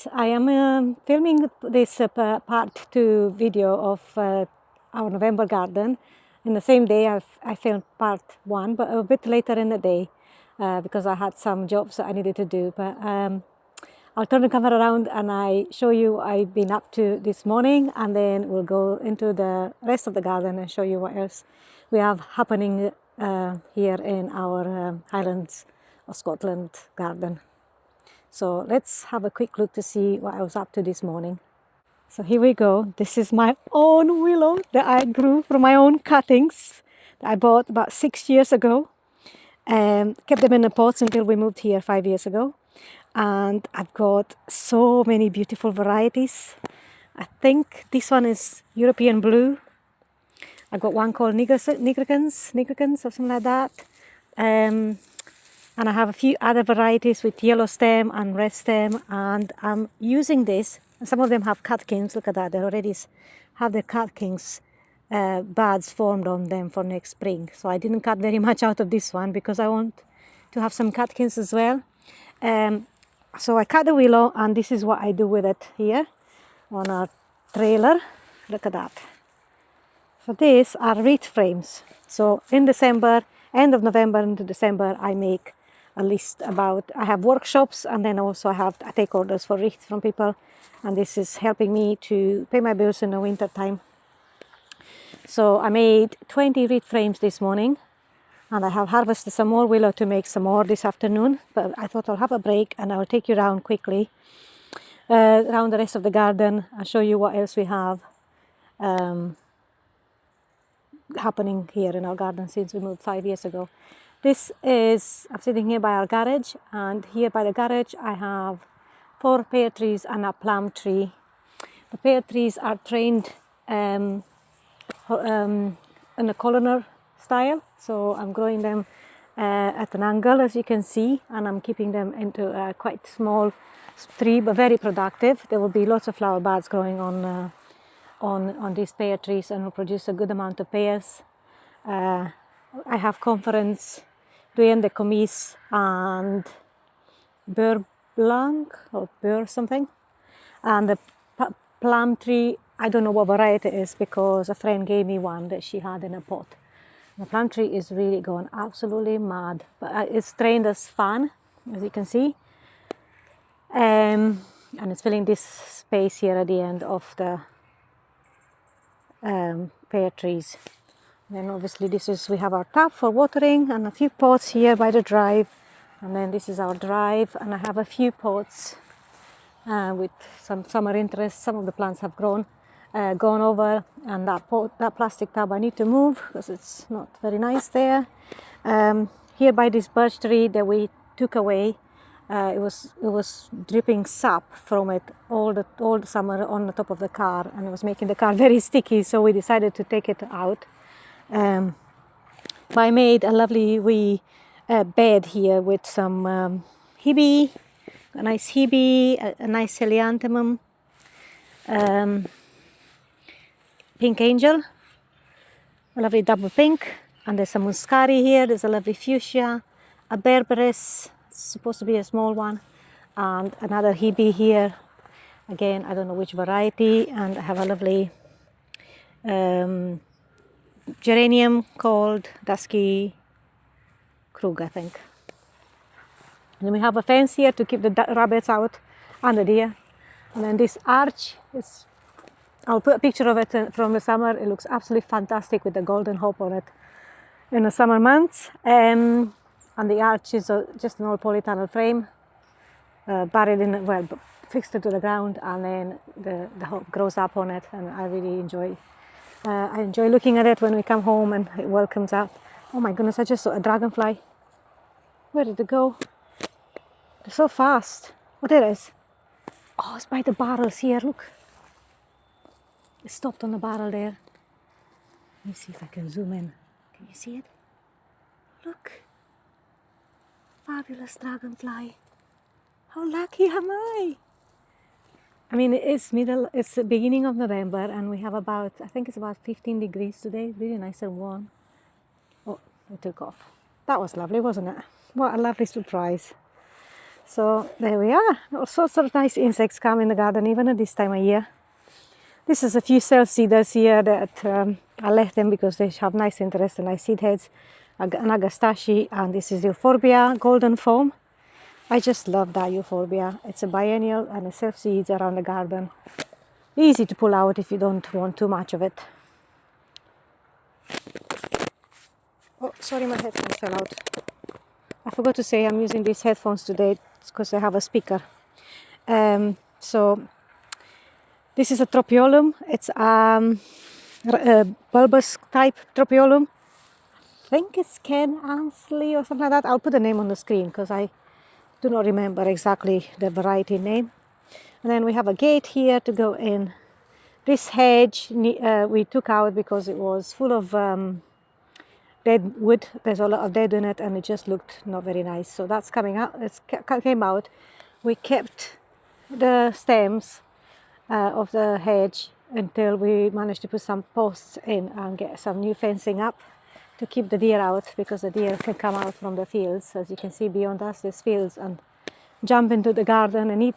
friends, I am filming this part 2 video of our November garden. In the same day I filmed part 1, but a bit later in the day because I had some jobs that I needed to do. But I'll turn the camera around and I show you what I've been up to this morning, and then we'll go into the rest of the garden and show you what else we have happening here in our Highlands of Scotland garden. So let's have a quick look to see what I was up to this morning. So here we go. This is my own willow that I grew from my own cuttings that I bought about 6 years ago. Kept them in the pots until we moved here 5 years ago. And I've got so many beautiful varieties. I think this one is European blue. I've got one called nigricans or something like that. And I have a few other varieties with yellow stem and red stem, and I'm using this. Some of them have catkins. Look at that, they already have the catkins buds formed on them for next spring. So I didn't cut very much out of this one because I want to have some catkins as well. So I cut the willow, and this is what I do with it here on our trailer. Look at that. So these are wreath frames. So in December, end of November into December, I make a list about, I have workshops, and then also I take orders for wreaths from people, and this is helping me to pay my bills in the winter time. So I made 20 wreath frames this morning, and I have harvested some more willow to make some more this afternoon, but I thought I'll have a break and I'll take you around quickly around the rest of the garden and show you what else we have happening here in our garden since we moved 5 years ago. I'm sitting here by our garage, and here by the garage I have 4 pear trees and a plum tree. The pear trees are trained in a columnar style, so I'm growing them at an angle, as you can see, and I'm keeping them into a quite small tree, but very productive. There will be lots of flower buds growing on these pear trees, and will produce a good amount of pears. I have conference Duyen de Comis and Beurre Blanc or Beurre something, and the plum tree, I don't know what variety it is because a friend gave me one that she had in a pot. The plum tree is really going absolutely mad, but it's trained as fan, as you can see, and it's filling this space here at the end of the pear trees. Then obviously we have our tap for watering and a few pots here by the drive, and then this is our drive, and I have a few pots with some summer interest. Some of the plants have gone over, and that plastic tub I need to move because it's not very nice there. Here by this birch tree that we took away, it was dripping sap from it all the summer on the top of the car, and it was making the car very sticky, so we decided to take it out. I made a lovely wee bed here with some hebe, a nice hebe, a nice helianthemum, pink angel, a lovely double pink, and there's some muscari here. There's a lovely fuchsia, a berberis, it's supposed to be a small one, and another hebe here. Again, I don't know which variety, and I have a lovely geranium called Dusky Krug, I think. And then we have a fence here to keep the rabbits out and the deer. And then this arch I'll put a picture of it from the summer. It looks absolutely fantastic with the golden hope on it in the summer months. And the arch is just an old polytunnel frame, buried fixed it to the ground, and then the hope grows up on it, and I really enjoy looking at it when we come home and it welcomes up. Oh my goodness, I just saw a dragonfly. Where did it go? They're so fast. Oh, there it is. Oh, it's by the barrels here, look. It stopped on the barrel there. Let me see if I can zoom in. Can you see it? Look. Fabulous dragonfly. How lucky am I? I mean, it's the beginning of November, and we have I think it's about 15 degrees today, really nice and warm. Oh, it took off. That was lovely, wasn't it? What a lovely surprise. So there we are. All sorts of nice insects come in the garden even at this time of year. This is a few self-seeders here that I left them because they have nice interest and nice seed heads. An agastache, and this is Euphorbia golden foam. I just love that Euphorbia. It's a biennial and it self-seeds around the garden. Easy to pull out if you don't want too much of it. Oh, sorry, my headphones fell out. I forgot to say I'm using these headphones today because I have a speaker. So this is a Tropiolum. It's a bulbous type Tropiolum. I think it's Ken Ansley or something like that. I'll put the name on the screen because I do not remember exactly the variety name. And then we have a gate here to go in. This hedge we took out because it was full of dead wood. There's a lot of dead in it and it just looked not very nice. So that's coming out. It came out. We kept the stems of the hedge until we managed to put some posts in and get some new fencing up to keep the deer out, because the deer can come out from the fields. As you can see beyond us, there's fields, and jump into the garden and eat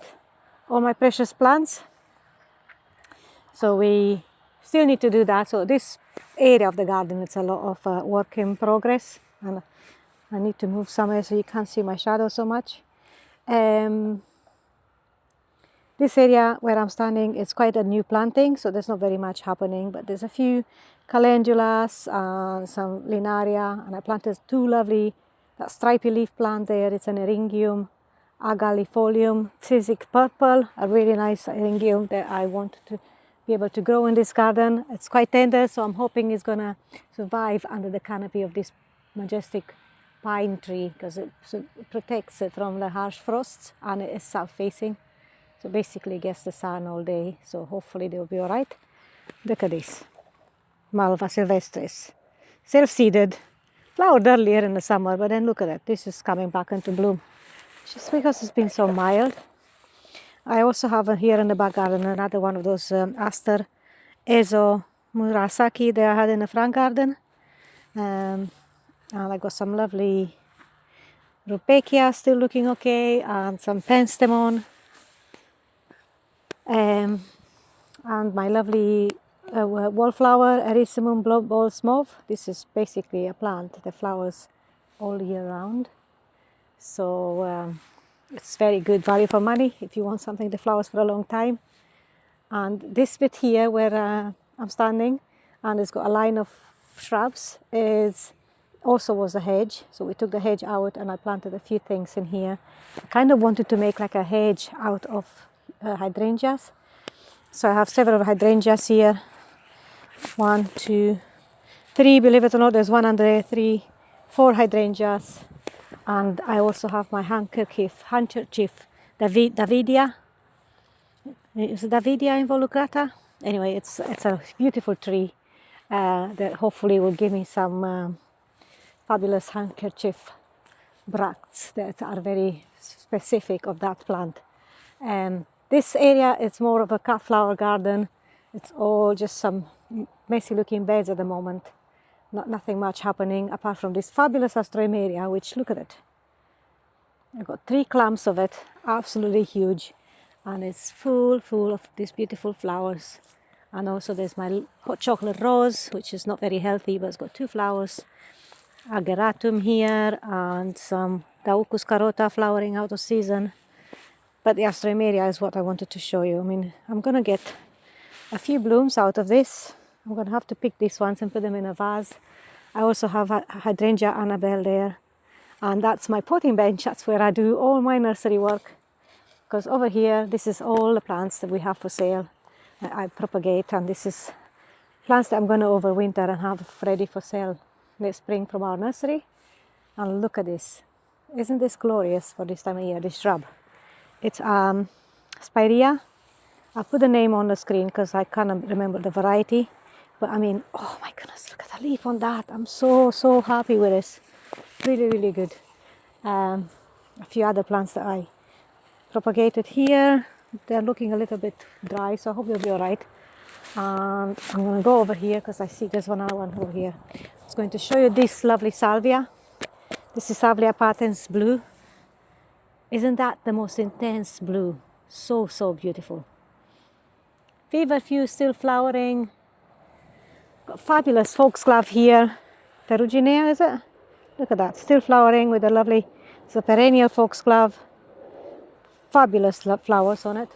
all my precious plants. So we still need to do that. So this area of the garden, it's a lot of work in progress, and I need to move somewhere so you can't see my shadow so much. This area where I'm standing is quite a new planting, so there's not very much happening, but there's a few calendulas and some linaria, and I planted two lovely stripy leaf plant there. It's an eryngium agalifolium Cizik purple, a really nice eryngium that I want to be able to grow in this garden. It's quite tender, so I'm hoping it's gonna survive under the canopy of this majestic pine tree, because it protects it from the harsh frosts, and it is south facing. So basically gets the sun all day, so hopefully they'll be all right. Look at this, Malva sylvestris, self-seeded, flowered earlier in the summer, but then look at that, this is coming back into bloom, just because it's been so mild. I also have here in the back garden another one of those Aster Ezo Murasaki that I had in the front garden, and I got some lovely Rudbeckia still looking okay, and some Penstemon. And my lovely wallflower, Erysimum Balls Mauve. This is basically a plant that flowers all year round. So it's very good value for money if you want something that flowers for a long time. And this bit here where I'm standing, and it's got a line of shrubs, also was a hedge. So we took the hedge out and I planted a few things in here. I kind of wanted to make like a hedge out of hydrangeas. So I have several hydrangeas here. 1, 2, 3, believe it or not, there's one under there, 3, 4 hydrangeas. And I also have my handkerchief, Davidia. Is it Davidia involucrata? Anyway, it's a beautiful tree that hopefully will give me some fabulous handkerchief bracts that are very specific of that plant. This area is more of a cut flower garden. It's all just some messy looking beds at the moment. Nothing much happening apart from this fabulous Astroemeria, which, look at it. I've got 3 clumps of it, absolutely huge. And it's full of these beautiful flowers. And also there's my hot chocolate rose, which is not very healthy, but it's got 2 flowers. Ageratum here, and some Daucus carota flowering out of season. But the Astroemeria is what I wanted to show you. I mean, I'm going to get a few blooms out of this. I'm going to have to pick these ones and put them in a vase. I also have a Hydrangea Annabelle there. And that's my potting bench. That's where I do all my nursery work. Because over here, this is all the plants that we have for sale. I propagate, and this is plants that I'm going to overwinter and have ready for sale next spring from our nursery. And look at this. Isn't this glorious for this time of year, this shrub? It's Spirea. I'll put the name on the screen because I can't remember the variety. But I mean, oh my goodness, look at the leaf on that. I'm so happy with this. Really good. A few other plants that I propagated here. They're looking a little bit dry, so I hope they'll be all right. And I'm going to go over here because I see there's another one over here. I was going to show you this lovely salvia. This is Salvia patens blue. Isn't that the most intense blue? So, so beautiful. Feverfew still flowering. Got fabulous foxglove here. Peruginea, is it? Look at that, still flowering with a lovely, it's a perennial foxglove. Fabulous flowers on it.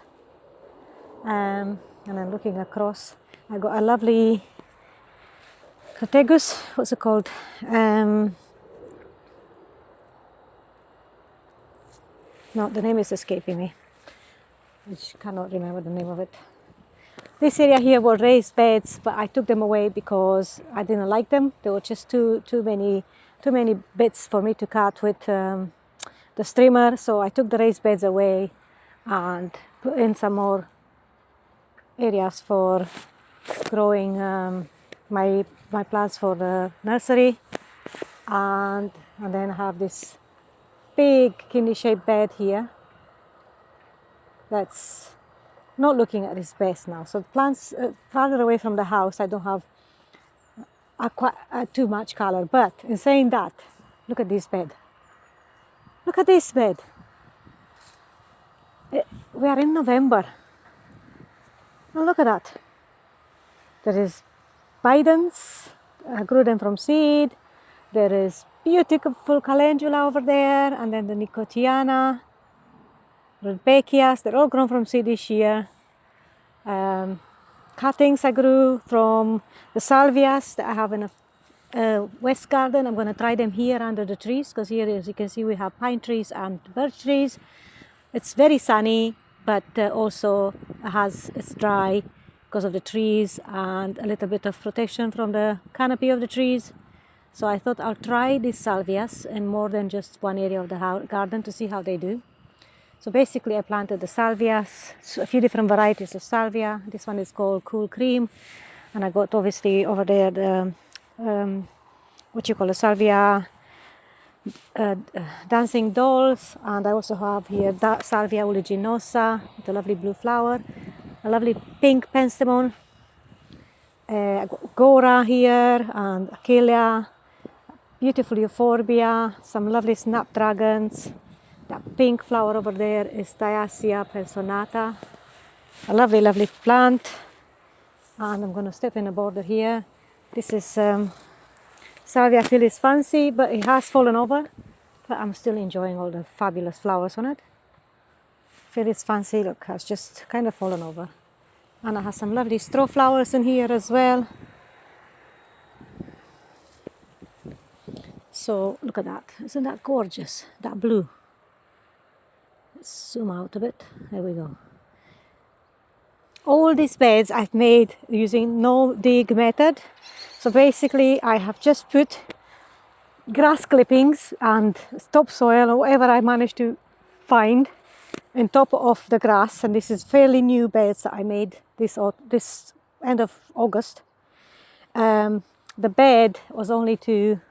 And then looking across, I got a lovely Crataegus, what's it called? No, the name is escaping me. I cannot remember the name of it. This area here were raised beds, but I took them away because I didn't like them. There were just too many bits for me to cut with the streamer. So I took the raised beds away and put in some more areas for growing my plants for the nursery, and then I have this big kidney-shaped bed here that's not looking at its best now. So the plants farther away from the house, I don't have too much color. But in saying that, look at this bed. Look at this bed. We are in November. And look at that. There is Bidens, I grew them from seed. There is beautiful calendula over there, and then the Nicotiana, Rudbeckias, they're all grown from seed this year. Cuttings I grew from the salvias that I have in a west garden. I'm going to try them here under the trees, because here, as you can see, we have pine trees and birch trees. It's very sunny, but also it's dry because of the trees and a little bit of protection from the canopy of the trees. So I thought I'll try these salvias in more than just one area of the garden to see how they do. So basically I planted the salvias, a few different varieties of salvia. This one is called Cool Cream, and I got obviously over there the salvia dancing dolls, and I also have here salvia uliginosa with a lovely blue flower, a lovely pink penstemon. I got Gora here and Achillea, beautiful euphorbia, some lovely snapdragons. That pink flower over there is Diasia personata, a lovely, lovely plant. And I'm going to step in a border here. This is Salvia Phyllis Fancy, but it has fallen over. But I'm still enjoying all the fabulous flowers on it. Phyllis Fancy, look, has just kind of fallen over. And I have some lovely straw flowers in here as well. So look at that, isn't that gorgeous, that blue? Let's zoom out a bit, there we go. All these beds I've made using no dig method. So basically I have just put grass clippings and topsoil or whatever I managed to find on top of the grass, and this is fairly new beds that I made this end of August. The bed was only to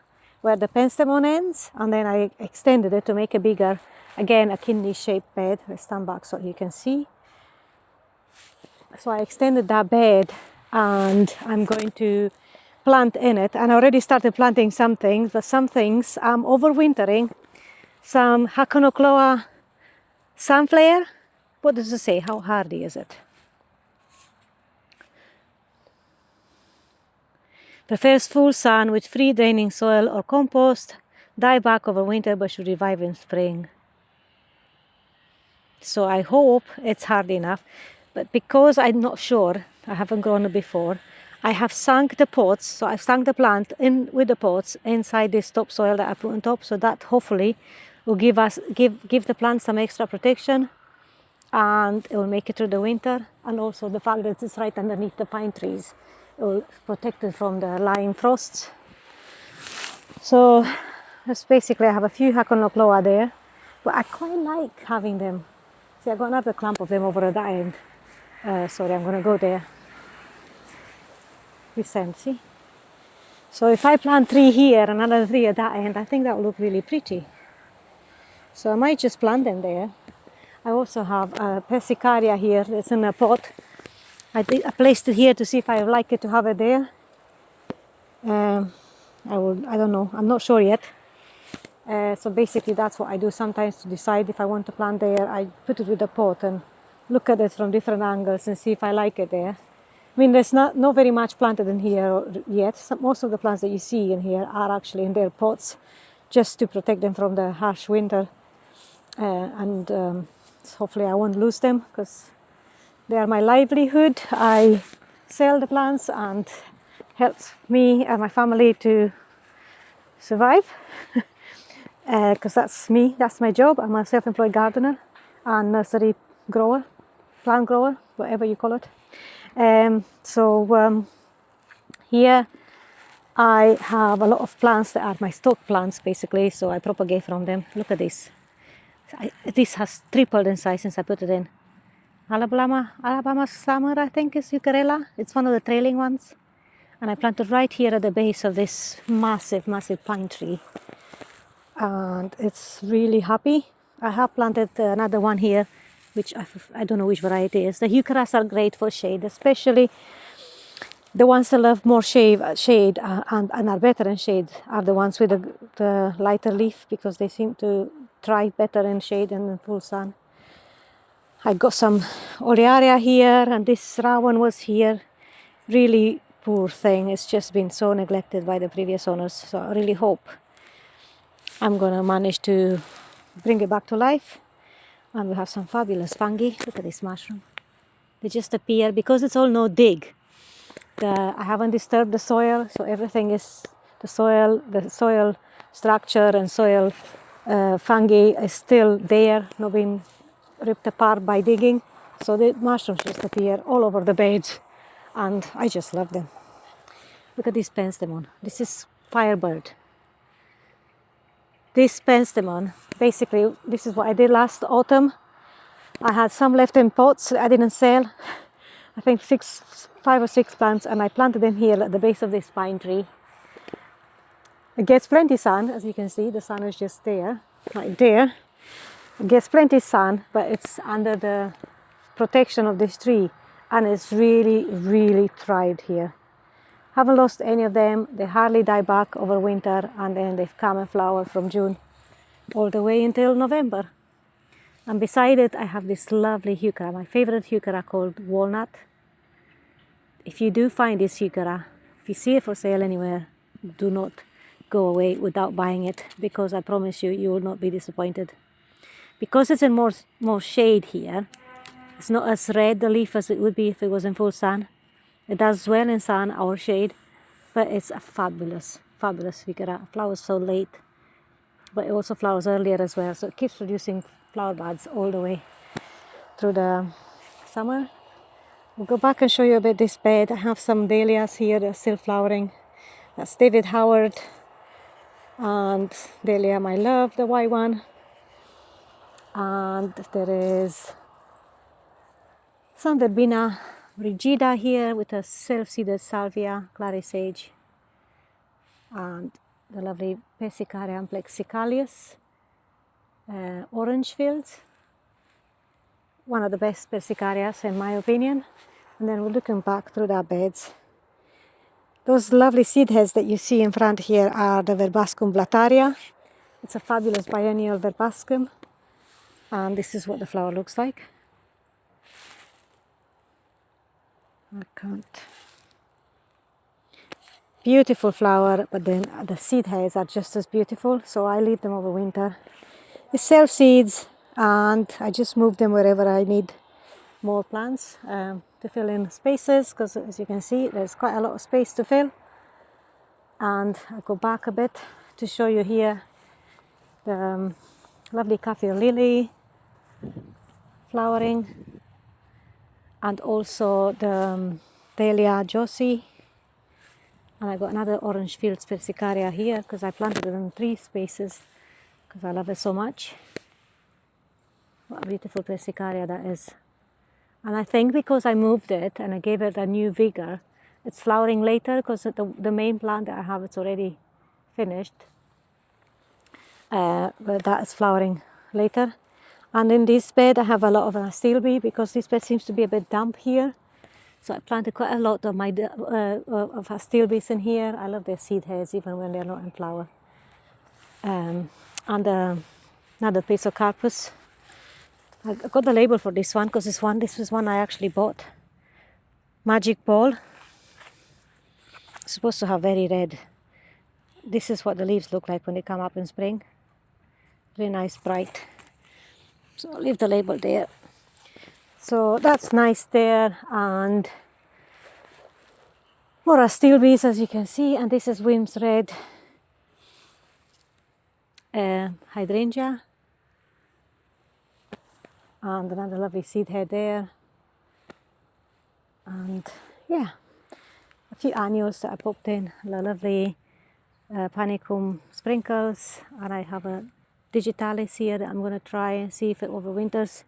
where the penstemon ends, and then I extended it to make a bigger, again a kidney-shaped bed. I stand back so you can see. So I extended that bed, and I'm going to plant in it, and I already started planting some things, but some things I'm overwintering. Some Haconocloa sunflower. What does it say? How hardy is it? Prefers full sun with free draining soil or compost. Die back over winter but should revive in spring. So I hope it's hard enough, but because I'm not sure, I haven't grown it before, I have sunk the pots, so I've sunk the plant in with the pots inside this topsoil that I put on top, so that hopefully will give the plant some extra protection, and it will make it through the winter. And also the fact that it's right underneath the pine trees, it will protect it from the lying frosts. So that's basically, I have a few Haconocloa there, but I quite like having them. See, I got another clump of them over at that end. Sorry, I'm going to go there. See? So if I plant 3 here, another 3 at that end, I think that will look really pretty. So I might just plant them there. I also have a Persicaria here that's in a pot. I placed it here to see if I would like it to have it there. I don't know, I'm not sure yet. So basically that's what I do sometimes to decide if I want to plant there. I put it with a pot and look at it from different angles and see if I like it there. I mean, there's not very much planted in here yet. Most of the plants that you see in here are actually in their pots just to protect them from the harsh winter. And hopefully I won't lose them because they are my livelihood. I sell the plants and helps me and my family to survive because that's me, that's my job. I'm a self-employed gardener and nursery grower, plant grower, whatever you call it. Here I have a lot of plants that are my stock plants basically, so I propagate from them. Look at this. This has tripled in size since I put it in. Alabama Summer, I think, is Eucharella. It's one of the trailing ones. And I planted right here at the base of this massive pine tree. And it's really happy. I have planted another one here, which I don't know which variety it is. The Eucharas are great for shade, especially the ones that love more shade and are better in shade are the ones with the lighter leaf, because they seem to thrive better in shade and in full sun. I got some Olearia here, and this Rowan was here. Really poor thing. It's just been so neglected by the previous owners. So I really hope I'm gonna manage to bring it back to life. And we have some fabulous fungi. Look at this mushroom. They just appear because it's all no dig. I haven't disturbed the soil, so everything is the soil structure and soil fungi is still there, not been ripped apart by digging. So the mushrooms just appear all over the beds, and I just love them. Look at this penstemon. This is Firebird. This penstemon, basically, this is what I did last autumn. I had some left in pots I didn't sell. I think 5 or 6 plants, and I planted them here at the base of this pine tree. It gets plenty sun, as you can see. The sun is just there, right there. It gets plenty sun, but it's under the protection of this tree, and it's really thrived here. Haven't lost any of them. They hardly die back over winter, and then they've come and flower from June all the way until November. And beside it, I have this lovely heuchera, my favorite heuchera called Walnut. If you do find this heuchera, if you see it for sale anywhere, do not go away without buying it, because I promise you, you will not be disappointed. Because it's in more shade here, it's not as red the leaf as it would be if it was in full sun. It does well in sun or shade, but it's a fabulous heuchera. It flowers so late, but it also flowers earlier as well, so it keeps producing flower buds all the way through the summer. We'll go back and show you a bit this bed. I have some dahlias here that are still flowering. That's David Howard and Dahlia My Love, the white one. And there is some Verbena rigida here with a self-seeded salvia, clary sage, and the lovely Persicaria amplexicalius, orange fields. One of the best Persicarias in my opinion. And then we're looking back through our beds. Those lovely seed heads that you see in front here are the Verbascum blataria. It's a fabulous biennial verbascum, and this is what the flower looks like. I can't. Beautiful flower, but then the seed heads are just as beautiful, so I leave them over winter. It self seeds, and I just move them wherever I need more plants to fill in spaces, because as you can see, there's quite a lot of space to fill. And I'll go back a bit to show you here the lovely Kaffir lily flowering, and also the Dahlia Josie. And I got another orange fields Persicaria here because I planted it in 3 spaces because I love it so much. What a beautiful Persicaria that is. And I think because I moved it and I gave it a new vigor, it's flowering later, because the main plant that I have, it's already finished. But that is flowering later. And in this bed I have a lot of Astilbe, because this bed seems to be a bit damp here. So I planted quite a lot of my Astilbes in here. I love their seed heads even when they're not in flower. and another piece of Carpus. I got the label for this one because this was one I actually bought. Magic Ball. It's supposed to have very red. This is what the leaves look like when they come up in spring. Very nice, bright. So I'll leave the label there. So that's nice there, and more Astilbes, as you can see, and this is Wim's Red hydrangea, and another lovely seed head there, and yeah, a few annuals that I popped in, the lovely Panicum sprinkles, and I have a digitalis here that I'm going to try and see if it overwinters.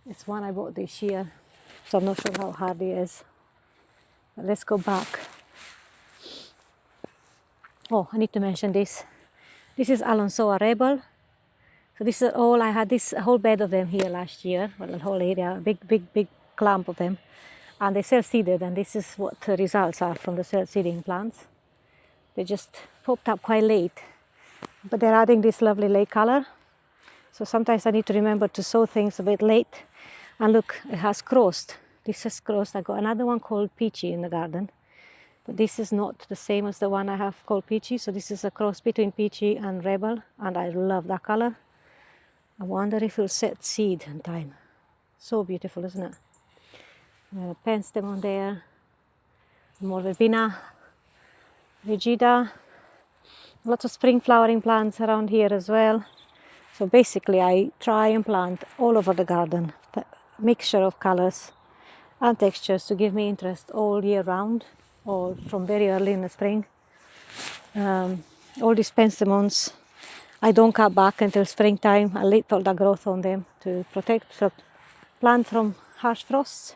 It's one I bought this year, so I'm not sure how hardy it is. But let's go back. Oh, I need to mention this. This is Alonsoa Rebel. So this is all, I had this whole bed of them here last year, well, the whole area, big clump of them. And they self-seeded, and this is what the results are from the self-seeding plants. They just popped up quite late, but they're adding this lovely late color. So sometimes I need to remember to sow things a bit late. And look, it has crossed. This has crossed. I got another one called Peachy in the garden. But this is not the same as the one I have called Peachy. So this is a cross between Peachy and Rebel. And I love that color. I wonder if it'll set seed in time. So beautiful, isn't it? Penstemon there. More Verbena. Rigida. Lots of spring flowering plants around here as well. So basically I try and plant all over the garden. Mixture of colors and textures to give me interest all year round, or from very early in the spring. All these penstemons I don't cut back until springtime. I let all the growth on them to protect the plant from harsh frosts.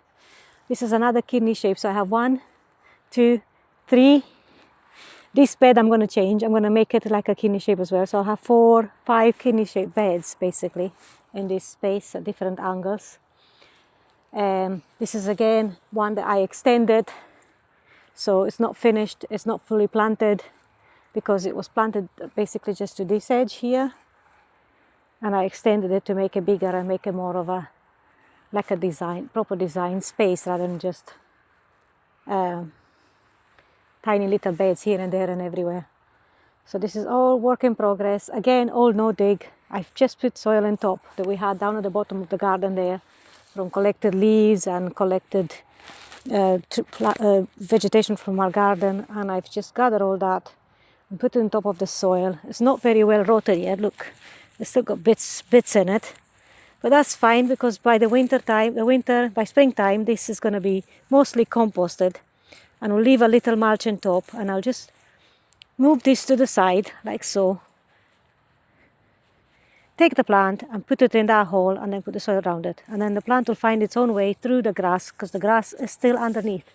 This is another kidney shape, so I have 1, 2, 3. This bed I'm going to change. I'm going to make it like a kidney shape as well. So I'll have 4, 5 kidney shaped beds basically in this space at different angles. This is again one that I extended, so it's not finished, it's not fully planted, because it was planted basically just to this edge here, and I extended it to make it bigger and make it more of a like a design, proper design space, rather than just tiny little beds here and there and everywhere. So this is all work in progress. Again, all no dig. I've just put soil on top that we had down at the bottom of the garden there, from collected leaves and collected vegetation from our garden, and I've just gathered all that and put it on top of the soil. It's not very well rotted yet. Look, it's still got bits in it, but that's fine, because by by springtime, this is going to be mostly composted, and we'll leave a little mulch on top, and I'll just move this to the side like so. Take the plant and put it in that hole, and then put the soil around it. And then the plant will find its own way through the grass, because the grass is still underneath.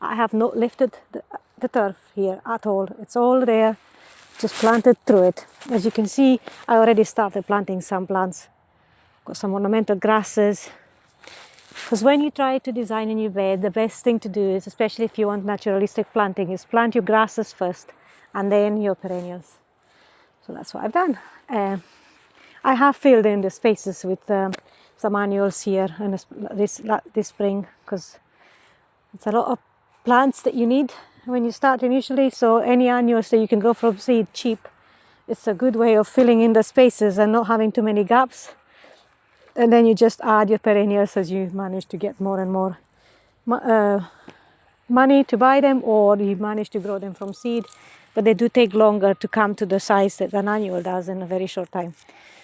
I have not lifted the turf here at all. It's all there, just planted through it. As you can see, I already started planting some plants. Got some ornamental grasses. Because when you try to design a new bed, the best thing to do is, especially if you want naturalistic planting, is plant your grasses first and then your perennials. So that's what I've done. I have filled in the spaces with some annuals here in this spring, because it's a lot of plants that you need when you start initially. So any annuals that you can grow from seed cheap, it's a good way of filling in the spaces and not having too many gaps. And then you just add your perennials as you manage to get more and more money to buy them, or you manage to grow them from seed. But they do take longer to come to the size that an annual does in a very short time.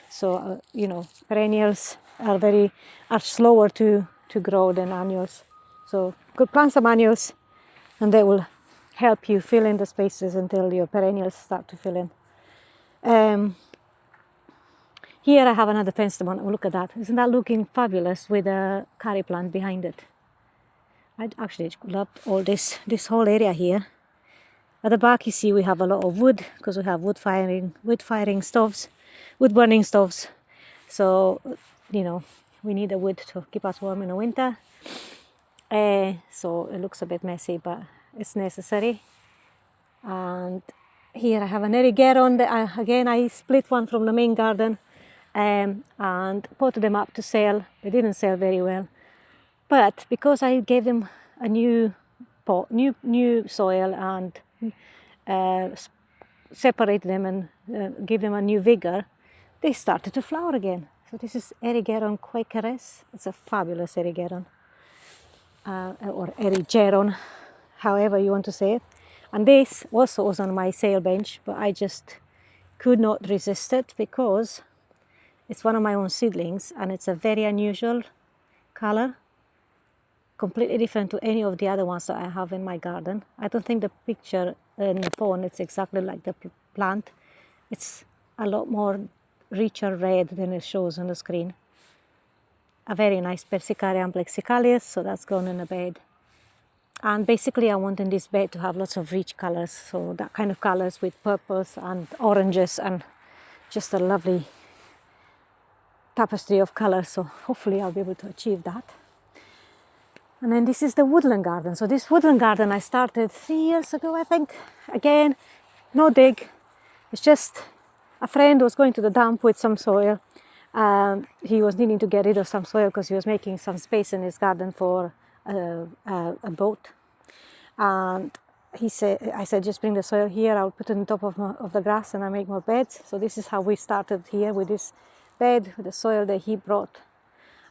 So, perennials are slower to grow than annuals. So, could plant some annuals, and they will help you fill in the spaces until your perennials start to fill in. Here I have another penstemon. Oh, look at that. Isn't that looking fabulous with a curry plant behind it? I actually love all this whole area here. At the back, you see we have a lot of wood, because we have wood burning stoves. So, we need the wood to keep us warm in the winter. So it looks a bit messy, but it's necessary. And Here I have an erigeron that again I split one from the main garden and put them up to sell. They didn't sell very well, but because I gave them a new pot, new soil, and separate them and give them a new vigor, they started to flower again. So this is Erigeron quakeres. It's a fabulous Erigeron, or Erigeron, however you want to say it. And this also was on my sale bench, but I just could not resist it because it's one of my own seedlings and it's a very unusual color, completely different to any of the other ones that I have in my garden. I don't think the picture in the phone it's exactly like the plant. It's a lot more richer red than it shows on the screen. A very nice Persicaria amplexicalius, so that's grown in a bed. And basically I want in this bed to have lots of rich colors, so that kind of colors with purples and oranges and just a lovely tapestry of colors. So hopefully I'll be able to achieve that. And then this is the woodland garden. So this woodland garden I started 3 years ago, I think. Again, no dig. It's just a friend was going to the dump with some soil. He was needing to get rid of some soil because he was making some space in his garden for a boat. And I said, just bring the soil here. I'll put it on top of the grass and I'll make more beds. So this is how we started here with this bed, with the soil that he brought.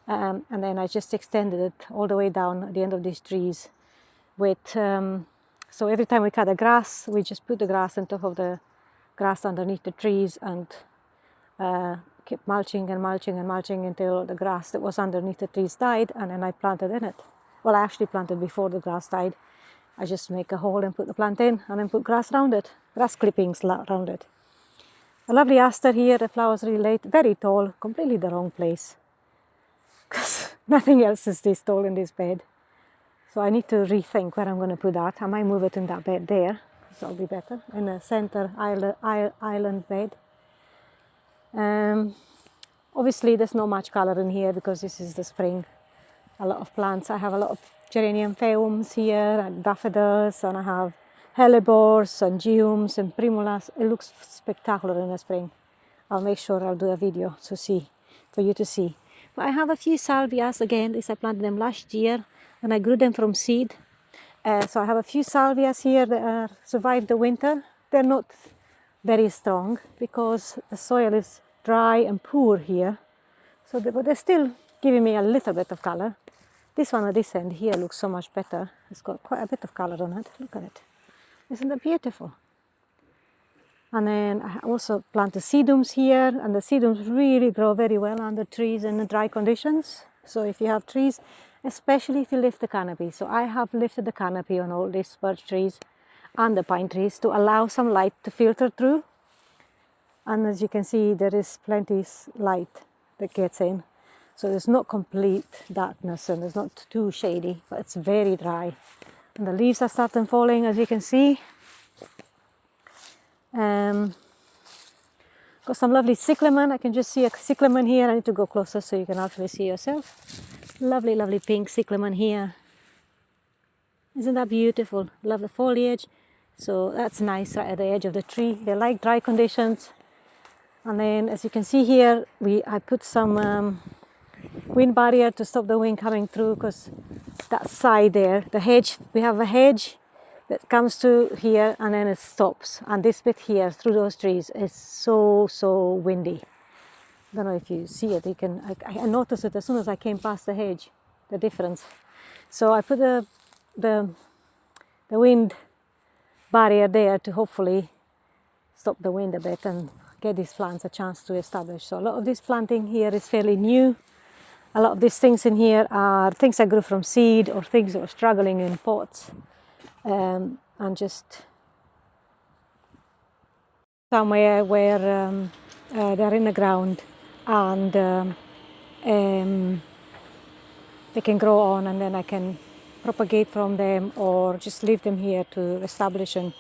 And then I just extended it all the way down at the end of these trees with, so every time we cut the grass, we just put the grass on top of the grass underneath the trees and kept mulching and mulching and mulching until the grass that was underneath the trees died, and then I planted in it. Well, I actually planted before the grass died. I just make a hole and put the plant in and then put grass around it, grass clippings around it. A lovely aster here, the flowers really late, very tall, completely the wrong place. Because nothing else is this tall in this bed. So I need to rethink where I'm going to put that. I might move it in that bed there, so it'll be better, in a center island bed. Obviously there's not much color in here because this is the spring. A lot of plants. I have a lot of geranium phaeums here and daffodils, and I have hellebores and geums and primulas. It looks spectacular in the spring. I'll make sure I'll do a video to see, for you to see. But I have a few salvias again. This I planted them last year and I grew them from seed. So I have a few salvias here that survived the winter. They're not very strong because the soil is dry and poor here. So but they're still giving me a little bit of color. This one at this end here looks so much better. It's got quite a bit of color on it. Look at it. Isn't that beautiful? And then I also planted sedums here, and the sedums really grow very well under trees in the dry conditions. So if you have trees, especially if you lift the canopy. So I have lifted the canopy on all these birch trees and the pine trees to allow some light to filter through. And as you can see, there is plenty light that gets in. So there's not complete darkness and it's not too shady, but it's very dry. And the leaves are starting falling, as you can see. Got some lovely cyclamen. I can just see a cyclamen here. I need to go closer so you can actually see yourself. Lovely, lovely pink cyclamen here. Isn't that beautiful? Love the foliage. So that's nice right at the edge of the tree. They like dry conditions. And then, as you can see here, I put some wind barrier to stop the wind coming through, because that side there, the hedge, we have a hedge that comes to here and then it stops. And this bit here through those trees is so windy. I don't know if you see it. I noticed it as soon as I came past the hedge, the difference. So I put the wind barrier there to hopefully stop the wind a bit and get these plants a chance to establish. So a lot of this planting here is fairly new. A lot of these things in here are things I grew from seed or things that were struggling in pots, and just somewhere where they're in the ground and they can grow on, and then I can propagate from them or just leave them here to establish and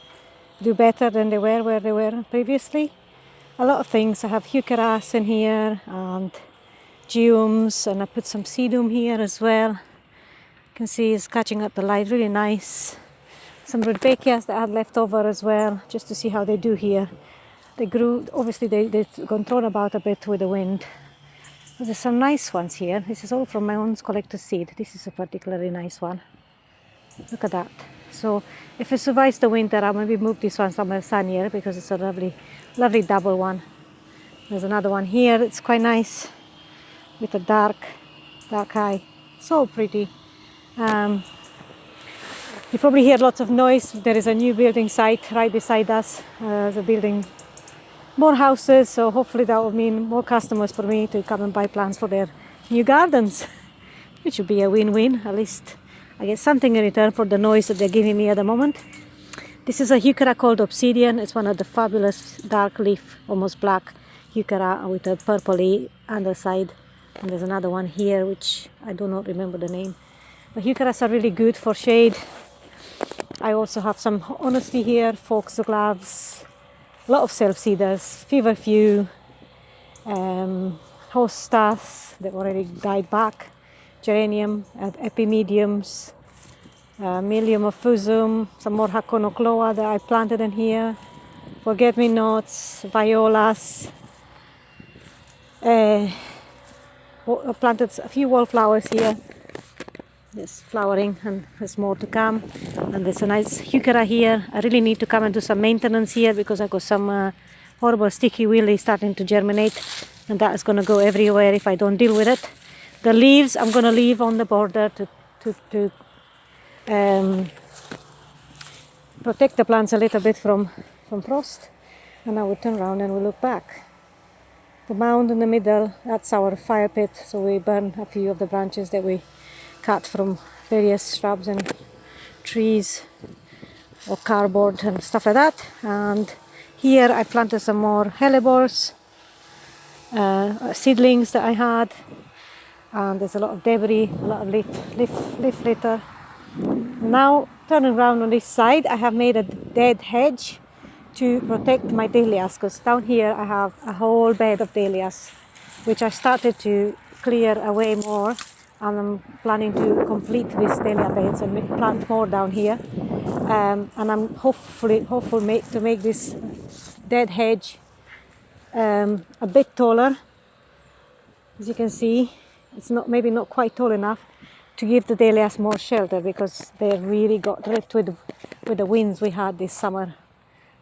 do better than they were where they were previously. A lot of things. I have heucheras in here and geums, and I put some sedum here as well. You can see it's catching up the light really nice. some rudbeckias that I had left over as well, just to see how they do here. They grew, obviously they've gone thrown about a bit with the wind. But there's some nice ones here. This is all from my own collector's seed. This is a particularly nice one. Look at that. So if it survives the winter, I'll maybe move this one somewhere sunnier because it's a lovely, lovely double one. There's another one here. It's quite nice with a dark eye. So pretty. You probably hear lots of noise. There is a new building site right beside us. They're building more houses, so hopefully that will mean more customers for me to come and buy plants for their new gardens, which would be a win-win. At least I get something in return for the noise that they're giving me at the moment. This is a heuchera called Obsidian. It's one of the fabulous dark leaf, almost black heuchera with a purpley underside. And there's another one here, which I do not remember the name. But heucheras are really good for shade. I also have some honesty here, foxgloves, a lot of self-seeders, feverfew, hostas that already died back, geranium, epimediums, Milium of Fusum, some more Haconocloa that I planted in here, forget-me-nots, violas. I planted a few wallflowers here. It's flowering and there's more to come. And there's a nice heuchera here. I really need to come and do some maintenance here because I got some horrible sticky willy starting to germinate, and that is going to go everywhere if I don't deal with it. The leaves I'm going to leave on the border to protect the plants a little bit from frost. And I will turn around and we'll look back. The mound in the middle, that's our fire pit, so we burn a few of the branches that we cut from various shrubs and trees or cardboard and stuff like that. And here I planted some more hellebores, seedlings that I had, and there's a lot of debris, a lot of leaf litter. Now turning around on this side, I have made a dead hedge to protect my dahlias, because down here I have a whole bed of dahlias which I started to clear away more, and I'm planning to complete these dahlia beds and plant more down here. And I'm hopeful to make this dead hedge a bit taller. As you can see, it's maybe not quite tall enough to give the dahlias more shelter, because they really got ripped with the winds we had this summer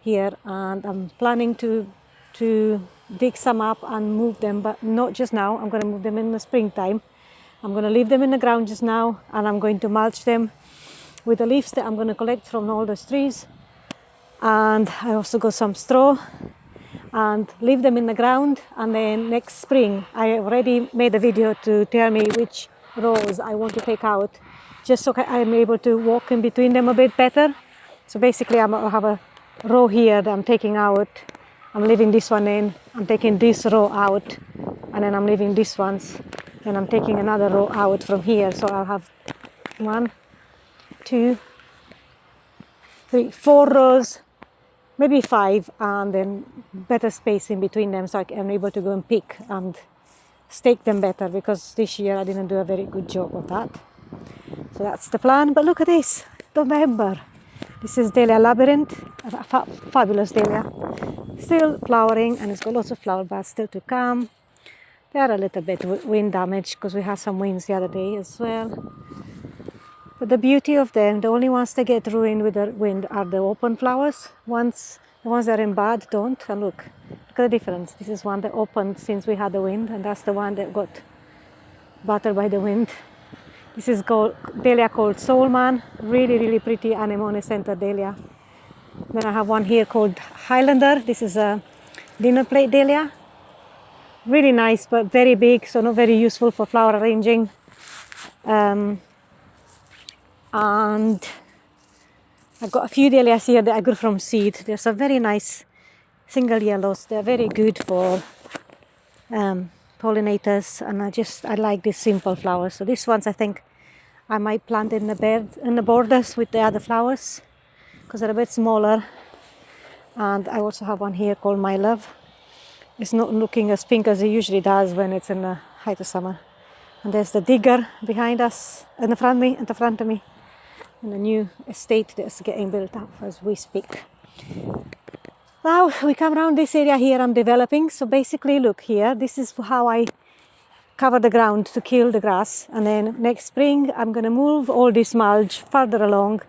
here. And I'm planning to dig some up and move them, but not just now. I'm going to move them in the springtime. I'm going to leave them in the ground just now, and I'm going to mulch them with the leaves that I'm going to collect from all those trees. And I also got some straw, and leave them in the ground. And then next spring, I already made a video to tell me which rows I want to take out, just so I'm able to walk in between them a bit better. So basically I'll have a row here that I'm taking out, I'm leaving this one in, I'm taking this row out, and then I'm leaving these ones, and I'm taking another row out from here. So I'll have 1, 2, 3, 4 rows, maybe 5, and then better space in between them, so I am able to go and pick and stake them better, because this year I didn't do a very good job of that. So that's the plan. But look at this, November. This is Dahlia Labyrinth, a fabulous dahlia, still flowering, and it's got lots of flower buds still to come. They are a little bit wind damaged because we had some winds the other day as well. But the beauty of them, the only ones that get ruined with the wind are the open flowers. The ones that are in bud don't. And look at the difference. This is one that opened since we had the wind, and that's the one that got battered by the wind. This is dahlia called Soulman, really, really pretty anemone center dahlia. Then I have one here called Highlander. This is a dinner plate dahlia. Really nice, but very big, so not very useful for flower arranging. And I've got a few dahlias here that I grew from seed. They're some very nice single yellows. They're very good for pollinators, and I like these simple flowers. So these ones I think I might plant in the borders with the other flowers, because they're a bit smaller. And I also have one here called My Love. It's not looking as pink as it usually does when it's in the height of summer. And there's the digger behind us, in the front of me. in a new estate that's getting built up as we speak. Now we come around this area here I'm developing. So basically, look here, this is how I cover the ground to kill the grass. And then next spring, I'm going to move all this mulch further along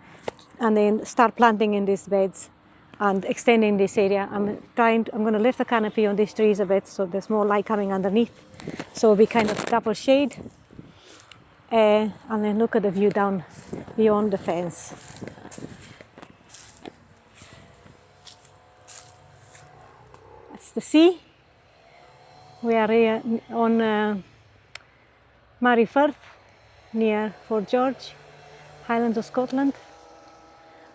and then start planting in these beds and extending this area. I'm going to lift the canopy on these trees a bit so there's more light coming underneath. So it'll be kind of double shade. And then look at the view down beyond the fence. That's the sea. We are here on Murray Firth near Fort George, Highlands of Scotland.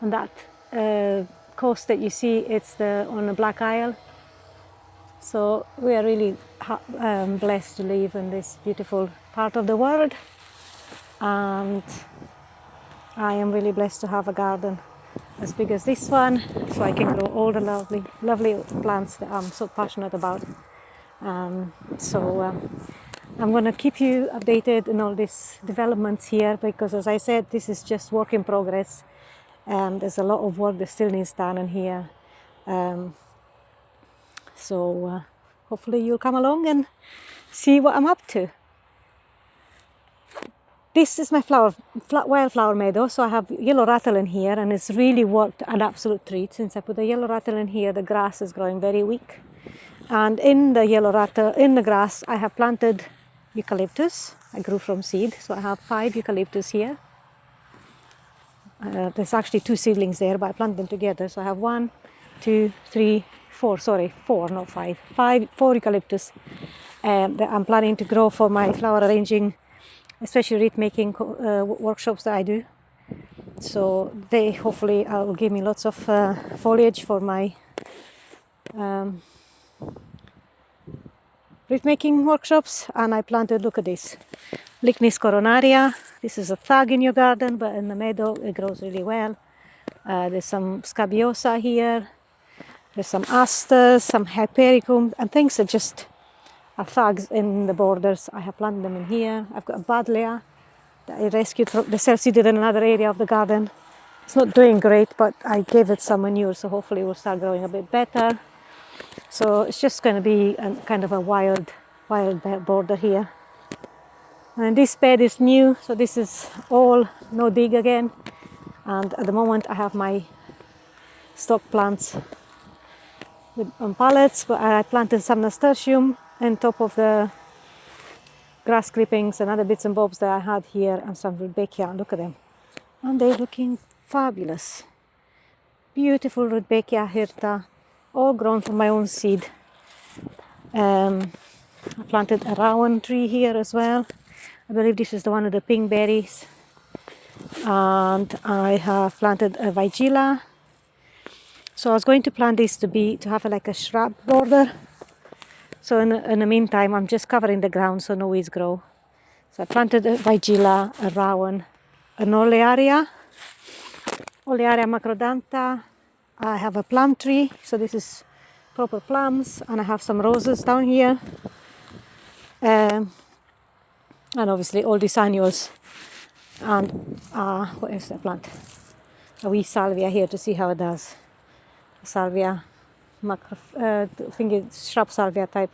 And that coast that you see, it's on the Black Isle. So we are really blessed to live in this beautiful part of the world. And I am really blessed to have a garden as big as this one, so I can grow all the lovely plants that I'm so passionate about. So I'm going to keep you updated in all these developments here, because as I said, this is just work in progress. There's a lot of work that still needs done in here. So hopefully you'll come along and see what I'm up to. This is my wildflower meadow, so I have yellow rattle in here, and it's really worked an absolute treat. Since I put the yellow rattle in here, the grass is growing very weak. And in the yellow rattle, in the grass, I have planted eucalyptus. I grew from seed, so I have 5 eucalyptus here. There's actually 2 seedlings there, but I planted them together. So I have 1, 2, 3, 4, sorry, 4, not 5. 4 eucalyptus that I'm planning to grow for my flower arranging, especially wreath making workshops that I do. So they hopefully will give me lots of foliage for my wreath making workshops. And I planted, look at this, Lychnis coronaria. This is a thug in your garden, but in the meadow it grows really well. There's some scabiosa here. There's some asters, some hypericum, and things that just are thugs in the borders. I have planted them in here. I've got a buddleia that I rescued from the cell-seeded in another area of the garden. It's not doing great, but I gave it some manure, so hopefully it will start growing a bit better. So it's just going to be kind of a wild border here. And this bed is new, so this is all no dig again. And at the moment I have my stock plants on pallets, but I planted some nasturtium on top of the grass clippings and other bits and bobs that I had here, and some rudbeckia. Look at them, and they're looking fabulous. Beautiful rudbeckia hirta, all grown from my own seed. I planted a rowan tree here as well. I believe this is the one with the pink berries. And I have planted a Weigela. So I was going to plant this to have like a shrub border. So in the meantime, I'm just covering the ground so no weeds grow. So I planted a Weigela, a rowan, an Olearia macrodanta. I have a plum tree, so this is proper plums, and I have some roses down here. And obviously all these annuals. And what else did I plant? A wee salvia here to see how it does. Salvia, I think it's shrub salvia type.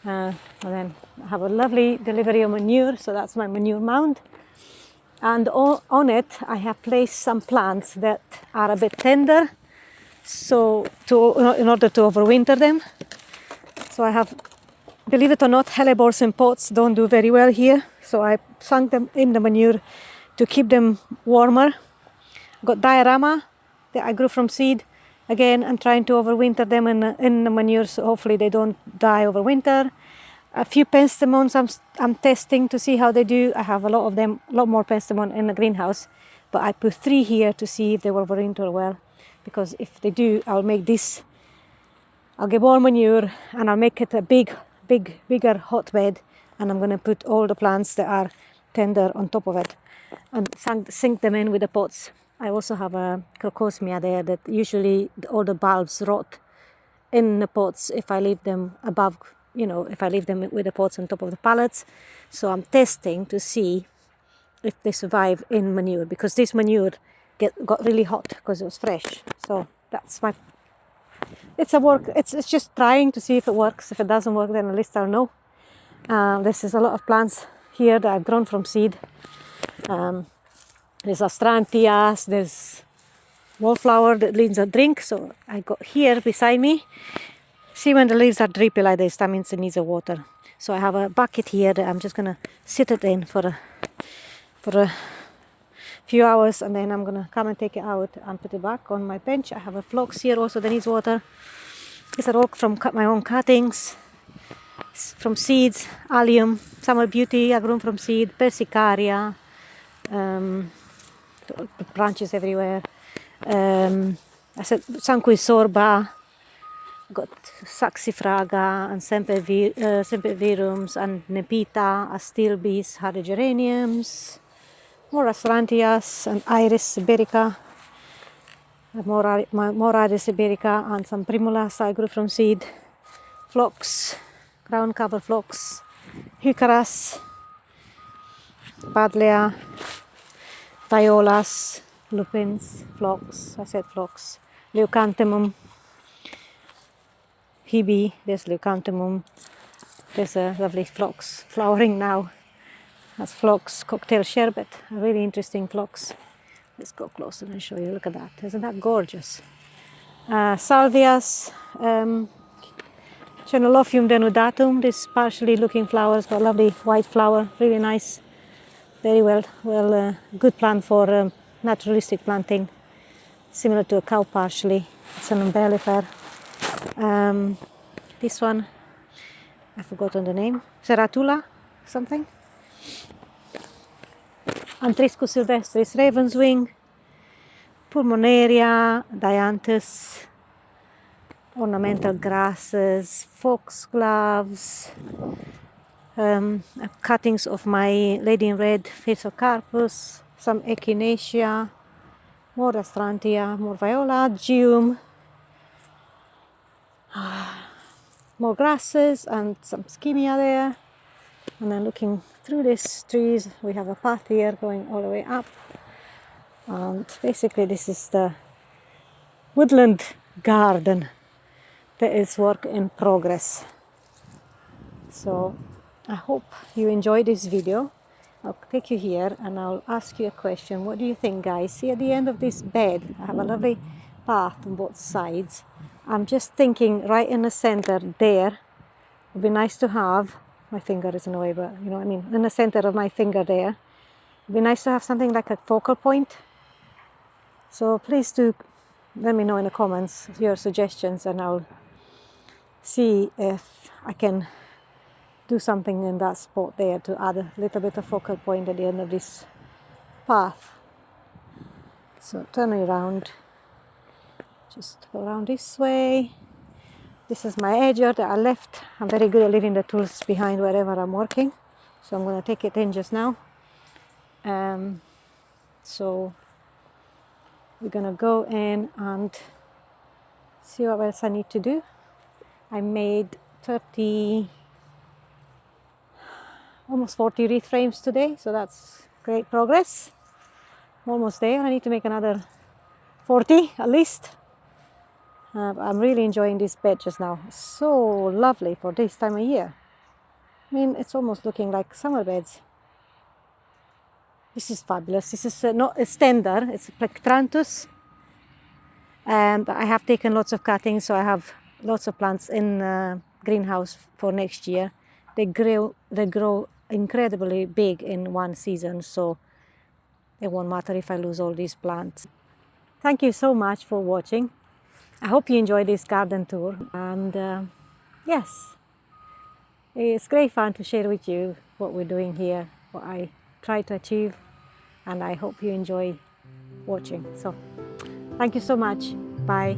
And then I have a lovely delivery of manure, so that's my manure mound. And on it I have placed some plants that are a bit tender, so in order to overwinter them. So I have, believe it or not, hellebores in pots don't do very well here, so I sunk them in the manure to keep them warmer. I've got diorama that I grew from seed. Again, I'm trying to overwinter them in the manure, so hopefully they don't die over winter. A few penstemons I'm testing to see how they do. I have a lot of them, a lot more penstemon in the greenhouse, but I put 3 here to see if they will overwinter well, because if they do, I'll make this, I'll get more manure and I'll make it a bigger hotbed, and I'm going to put all the plants that are tender on top of it and sink them in with the pots. I also have a crocosmia there that usually all the bulbs rot in the pots if I leave them above, if I leave them with the pots on top of the pallets. So I'm testing to see if they survive in manure, because this manure got really hot because it was fresh. So that's my, it's a work, it's just trying to see if it works. If it doesn't work, then at least I'll know. This is a lot of plants here that I've grown from seed. There's astrantias, there's wallflower that needs a drink. So I got here beside me. See, when the leaves are drippy like this, that means it needs a water. So I have a bucket here that I'm just gonna sit it in for a few hours, and then I'm gonna come and take it out and put it back on my bench. I have a phlox here also that needs water. These are all from my own cuttings, from seeds. Allium, Summer Beauty, I grown from seed. Persicaria, branches everywhere. I said Sanguisorba, got Saxifraga and Sempervirums and Nepeta, Astilbes, hardy geraniums, more Astrantias and Iris iberica, more Iris iberica, and some Primulas I grew from seed, phlox, ground cover phlox, Heucheras, Badlea, Violas, lupins, phlox, I said phlox, Leucanthemum, Hebe, there's Leucanthemum, there's a lovely phlox flowering now. That's phlox cocktail sherbet, a really interesting phlox. Let's go closer and show you. Look at that, isn't that gorgeous? Salvias, Chenolophium denudatum, this partially looking flower, it's got a lovely white flower, really nice, very good plant for naturalistic planting, similar to a cow partially. It's an umbellifer. This one, I've forgotten the name, Ceratula, something. Antriscus sylvestris, raven's wing, Pulmonaria, Dianthus, ornamental grasses, foxgloves, cuttings of my Lady in Red, Physocarpus, some Echinacea, more Astrantia, more Viola, Geum, more grasses and some Schimia there. And then looking through these trees, we have a path here going all the way up. And basically this is the woodland garden that is work in progress. So I hope you enjoyed this video. I'll take you here and I'll ask you a question. What do you think, guys? See, at the end of this bed, I have a lovely path on both sides. I'm just thinking right in the center there, it would be nice to have, my finger is in the way, but you know what I mean, in the center of my finger there, it would be nice to have something like a focal point. So please do let me know in the comments your suggestions, and I'll see if I can do something in that spot there to add a little bit of focal point at the end of this path. So turn around, just go around this way. This is my edger that I left. I'm very good at leaving the tools behind wherever I'm working, so I'm going to take it in just now. So we're going to go in and see what else I need to do. I made 30, almost 40 wreath frames today, so that's great progress. I'm almost there. I need to make another 40 at least. I'm really enjoying this bed just now. It's so lovely for this time of year. I mean, it's almost looking like summer beds. This is fabulous. This is not a tender, it's Plectranthus. But I have taken lots of cuttings, so I have lots of plants in greenhouse for next year. They grow incredibly big in one season, so it won't matter if I lose all these plants. Thank you so much for watching. I hope you enjoyed this garden tour, and yes, it's great fun to share with you what we're doing here, what I try to achieve, and I hope you enjoy watching. So thank you so much. Bye.